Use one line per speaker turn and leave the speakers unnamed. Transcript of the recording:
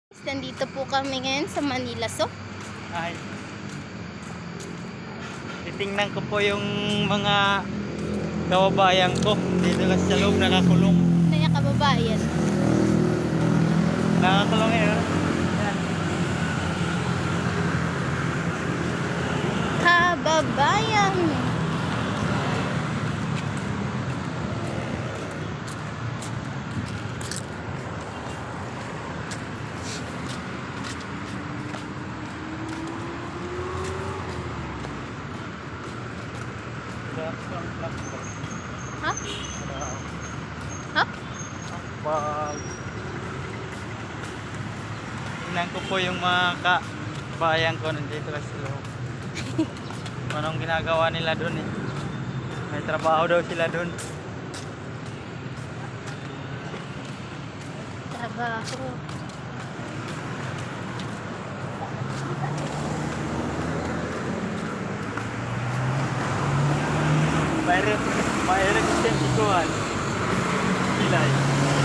Nandito po kami ngayon sa Manila. So,
Ay, titingnan ko po yung mga kababayan ko dito kasi sa loob nakakulong.
naya kababayan.
Nakakulong ngayon. Yan.
Kababayan! Ha? Ha?
Tingnan ko po yung mga kababayan ko nandito kasi sa loob. Anong ginagawa nila doon eh. May trabaho daw sila doon.
Trabaho.
May resistensikuhan. Sila eh.